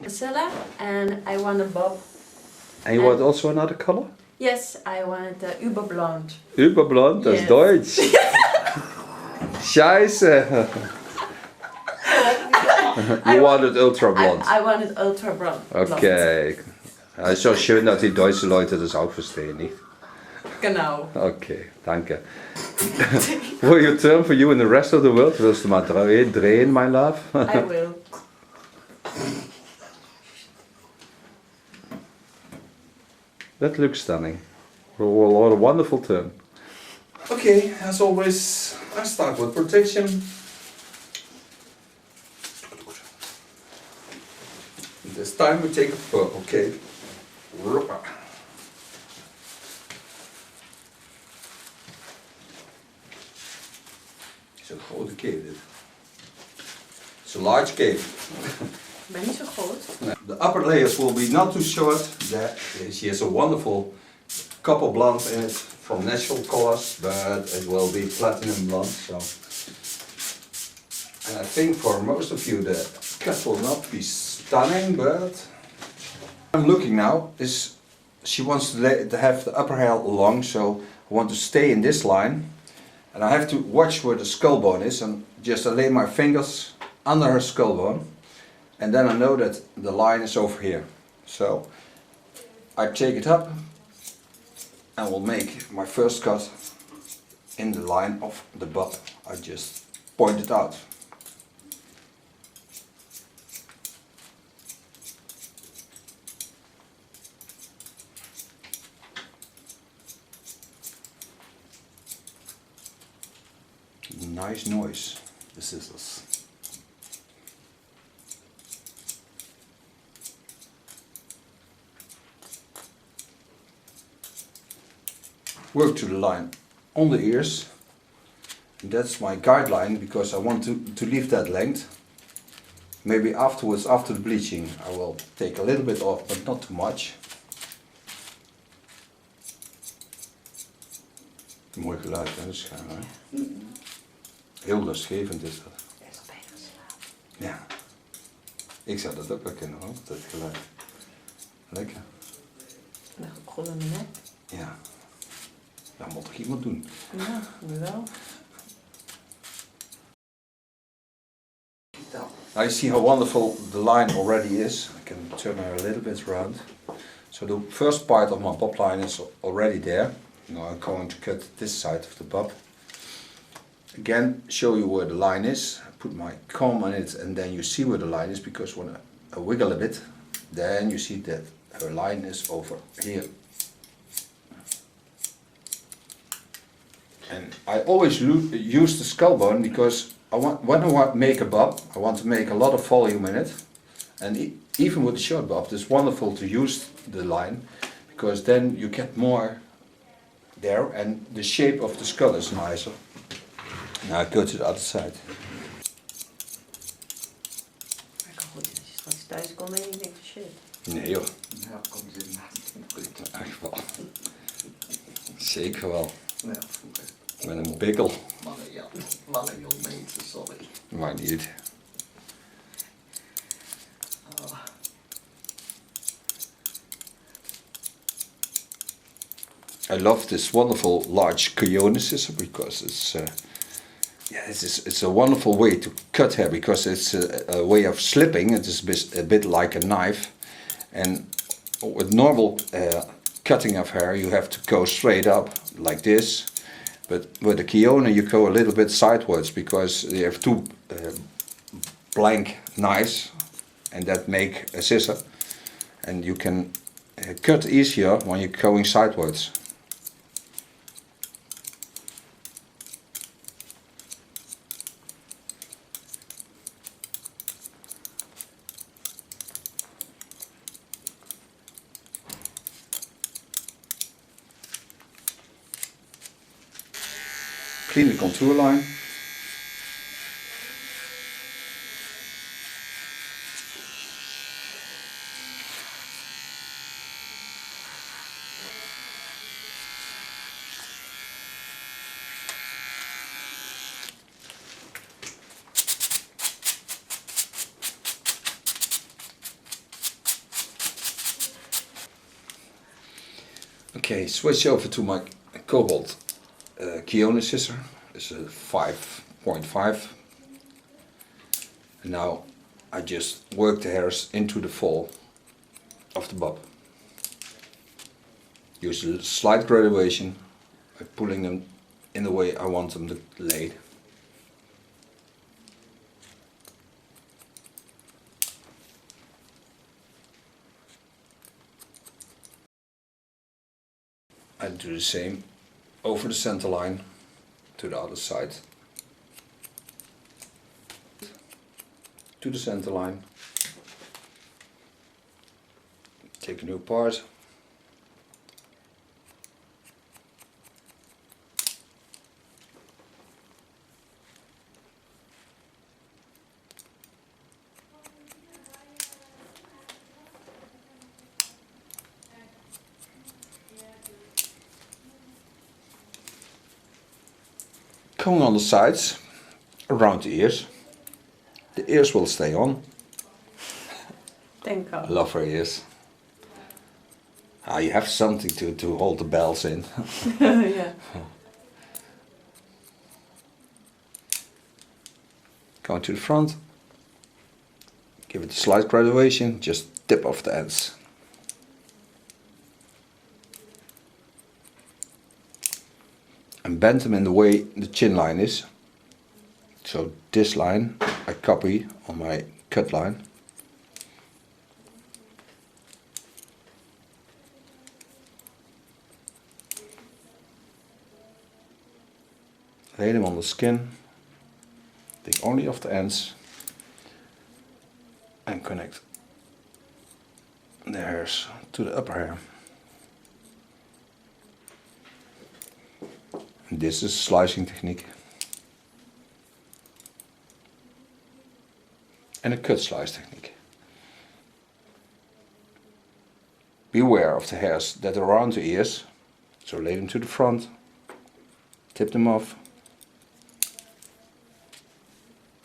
Priscilla, and I want a bob. And you want also another color? Yes, I want uber blond. Uber blond, dat is Yes. Deutsch. Scheiße. You want it ultra blond. I want it ultra blond. Okay. Ja, ist so schön, dass die deutschen Leute das auch verstehen, nicht? Genau. Okay, danke. Will you turn for you in the rest of the world? Willst du mal drehen, my love? I will. That looks stunning. What a wonderful turn. Okay, as always, I start with protection. This time we take a purple cape. It's a grote cape dit. It's a large cape. Ik ben niet zo groot. The upper layers will be not too short. She has a wonderful copper blonde in it from natural colors, but it will be platinum blonde. So, and I think for most of you the cut will not be stunning, but I'm looking now. She wants to have the upper hair long, so I want to stay in this line, and I have to watch where the skull bone is, and just I lay my fingers under her skull bone. And then I know that the line is over here. So I take it up and will make my first cut in the line of the bob. I just point it out. Nice noise, the scissors. Work to the line on the ears. And that's my guideline because I want to leave that length. Maybe afterwards, after the bleaching, I will take a little bit off, but not too much. Mooi geluid, hè, de schuim, hè? Heel rustgevend is dat. Ja. Ik zou dat ook wel kennen hoor, dat geluid. Lekker. Gewoon een nek. Ja. Dat moet toch iemand doen? Ja, nu wel. Now you see how wonderful the line already is. I can turn her a little bit around. So the first part of my bob line is already there. Now I'm going to cut this side of the bob. Again, show you where the line is. I put my comb on it and then you see where the line is, because when I wiggle a bit, then you see that her line is over here. And I always use the skull bone because when I want to make a bob, I want to make a lot of volume in it. And even with the short bob, it's wonderful to use the line because then you get more there and the shape of the skull is nicer. Now I go to the other side. Lekker goed, als je straks thuis komt en je denkt, shit. Nee joh. Ja, komt er naast. Echt wel. Zeker wel. Ja, vroeger. Met een bikkel. Mannen, joh, mensen, sorry. Maar niet. I love this wonderful large Coyote scissor because it's a wonderful way to cut hair, because it's a way of slipping. It is a bit like a knife, and with normal cutting of hair you have to go straight up like this, but with the Coyote you go a little bit sideways because you have two blank knives and that make a scissor, and you can cut easier when you're going sideways. Clean the contour line. Okay, switch over to my Cobalt Keone scissor. It's a 5.5. And now I just work the hairs into the fall of the bob. Use a slight graduation by pulling them in the way I want them to laid. I do the same over the center line to the other side. To the center line. Take a new part. Coming on the sides, around the ears. The ears will stay on. Thank God. Love her ears. Ah, you have something to hold the bells in. Yeah. Going to the front. Give it a slight graduation, just tip off the ends. And bend them in the way the chin line is. So this line I copy on my cut line. Lay them on the skin. Take only off the ends and connect the hairs to the upper hair. And this is slicing technique. And a cut slice technique. Beware of the hairs that are around the ears. So lay them to the front, tip them off,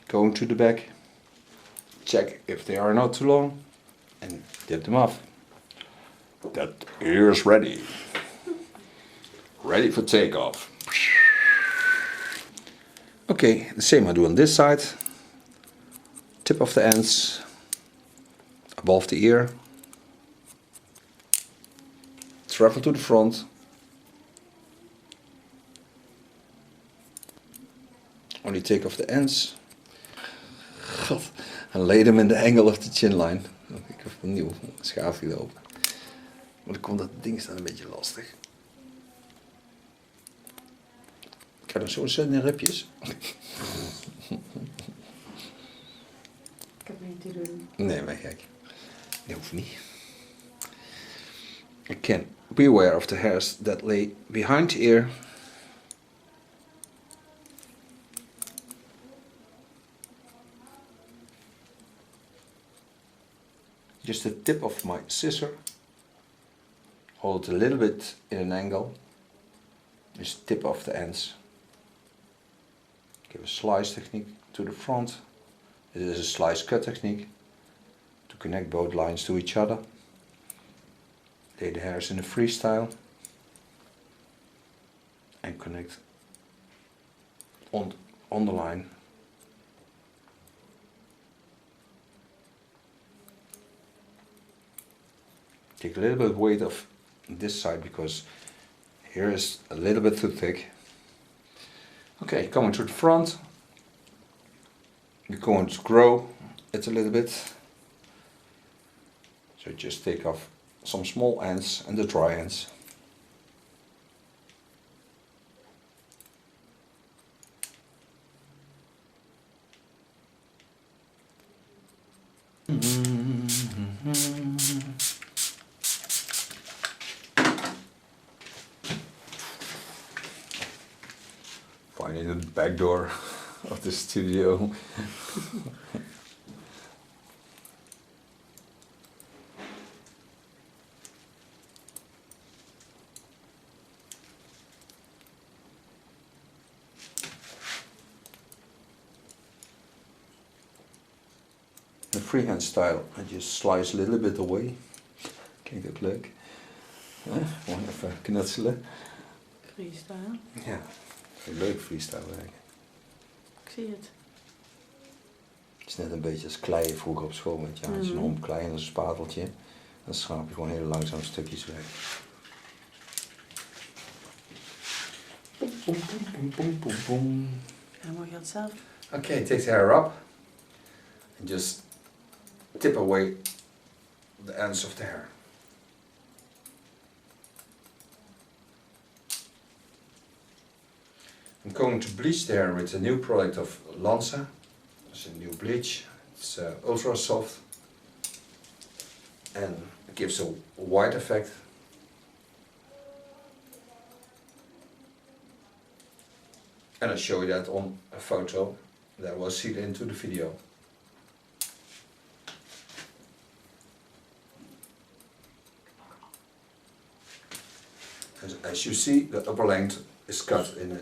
going to the back, check if they are not too long, and tip them off. That ear is ready. Ready for takeoff. Okay, the same I do on this side. Tip of the ends above the ear. Travel to the front. Only take off the ends. God, en lay them in the angle of the chin line. Ik heb een nieuw schaafje lopen. Maar dan komt dat ding staan een beetje lastig. Ik ga dan zo zetten in ripjes. Ik heb niet te doen. Nee, maar gek. Dat hoeft niet. Again, beware of the hairs that lay behind the ear. Just the tip of my scissor. Hold it a little bit in an angle. Just tip off the ends. Give a slice technique to the front. This is a slice cut technique to connect both lines to each other. Lay the hairs in a freestyle and connect on the line. Take a little bit of weight off this side because here is a little bit too thick. Okay, coming to the front. You're going to grow it a little bit. So just take off some small ends and the dry ends. Finding the back door of the studio. The freehand style, I just slice a little bit away. Kijk dat leuk. Gewoon even knutselen. Freestyle. Ja, leuk freestyle werken. Ik zie het. Het is net een beetje als kleien vroeger op school. Weet je. Als je een homp klei en een spateltje, dan schaap je gewoon hele langzame stukjes weg. Boom, boom, boom, boom, boom. En dan mag je dat zelf. Okay, take the hair up and just tip away the ends of the hair. I'm going to bleach the hair with a new product of Lánza. It's a new bleach. It's ultra soft and it gives a white effect. And I'll show you that on a photo that was sealed into the video. As you see, the upper length is cut in a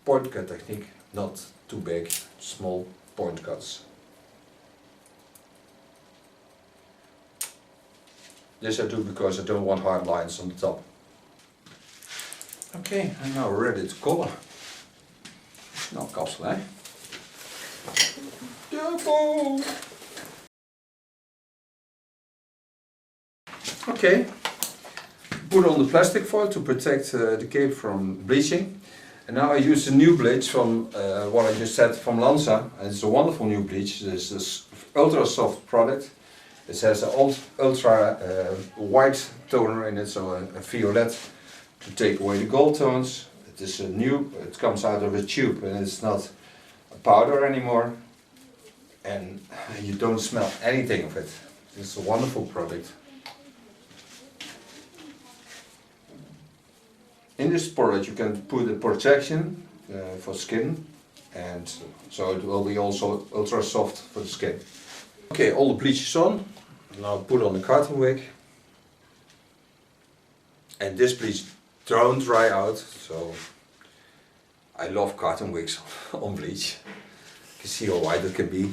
point cut technique, not too big, small point cuts. This I do because I don't want hard lines on the top. Okay, I'm now ready to color. Nou, kapsel, hè? Okay, put on the plastic foil to protect the cape from bleaching. And now I use the new bleach from what I just said from Lánza. And it's a wonderful new bleach. This is this ultra soft product. It has an ultra white toner in it, so a violet to take away the gold tones. It is a new, it comes out of a tube and it's not a powder anymore. And you don't smell anything of it. It's a wonderful product. In this product you can put a protection for skin, and so it will be also ultra soft for the skin. Okay, all the bleach is on. Now put on the cotton wig. And this bleach don't dry out, so I love cotton wigs on bleach. You can see how white it can be.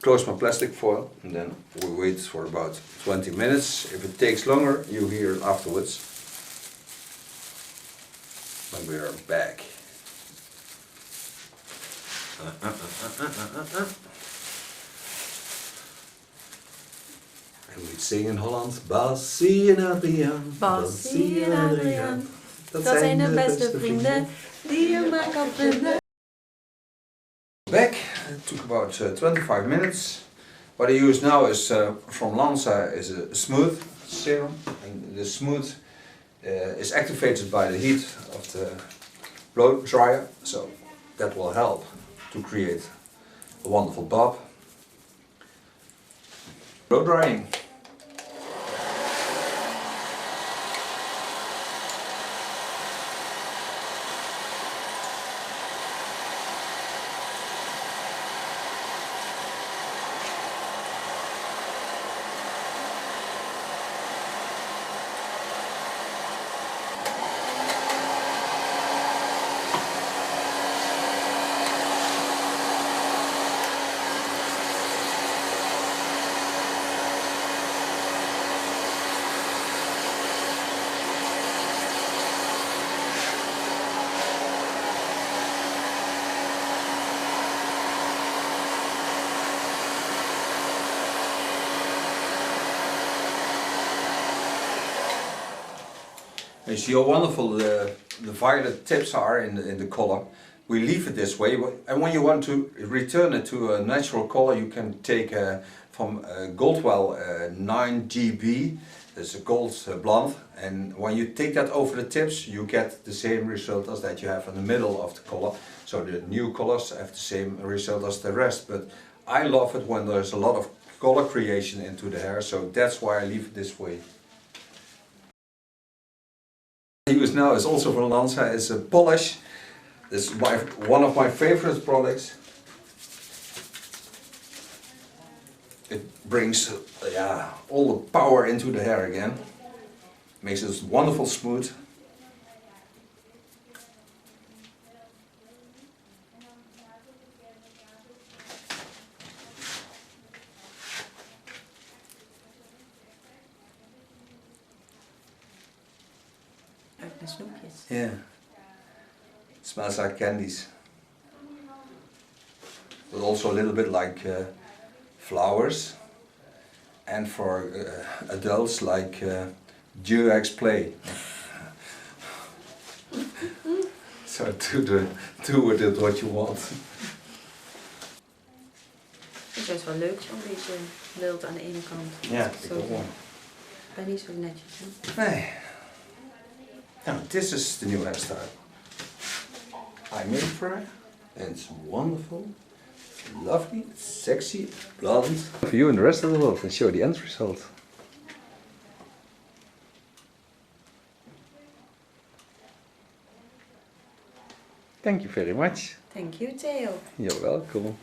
Close my plastic foil and then we wait for about 20 minutes. If it takes longer, you hear it afterwards. When we are back. En we zingen in Holland, Bassie en Adriaan. Bassie en Adriaan, dat zijn de beste vrienden die je maar kan vinden. Back, it took about 25 minutes. What I use now is from Lánza is a smooth serum, and the smooth is activated by the heat of the blow dryer, so that will help to create a wonderful bob. Blow drying. You see how wonderful the violet tips are in the color. We leave it this way, and when you want to return it to a natural color, you can take from Goldwell 9GB, it's a gold blonde, and when you take that over the tips, you get the same result as that you have in the middle of the color. So the new colors have the same result as the rest, but I love it when there's a lot of color creation into the hair, so that's why I leave it this way. What I use now is also from Lánza, is a polish. It's one of my favorite products. It brings all the power into the hair again. Makes it wonderful smooth. smells. Yeah. It smells like candies. But also a little bit like flowers. And for adults like Dieu Play. So do with it what you want. Het is best wel leuk, zo'n beetje wild aan de ene kant. Ja, Zo. ik ook wel. Ik ben niet zo netjes, hè? Nee. Now this is the new hairstyle I made for her. And it's wonderful, lovely, sexy, blonde. For you and the rest of the world and show the end result. Thank you very much. Thank you, Theo. You're welcome.